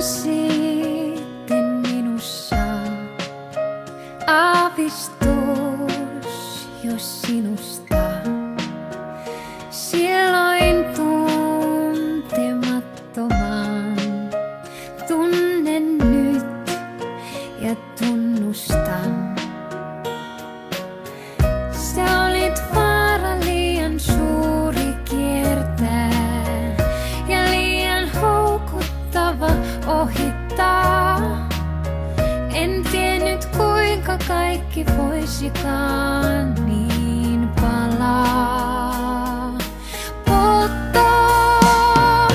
sitten minussa aavistus jos sinusta. Silloin tuntemattoman tunnen nyt ja tunnustan. Sä olit vaara liian suuri kiertää ja liian houkuttava ohittaa. En tiennyt kuinka kaikki voisikaan niin palaa. Polttaa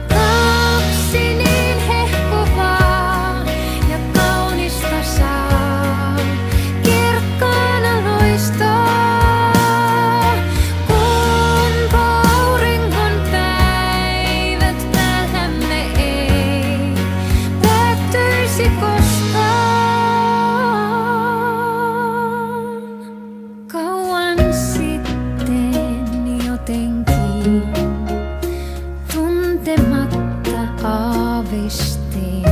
kaksi niin hehkuvaa ja kaunista saa kirkkaana loistaa. Kun auringon päivät päällämme ei päättyisi koskaan. Kauan sitten jotenkin tuntematta aavistin,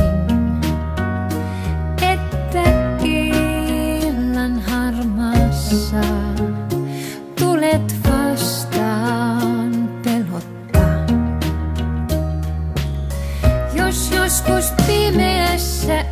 että illan harmaassa tulet vastaan pelottaa. Jos joskus pimeässä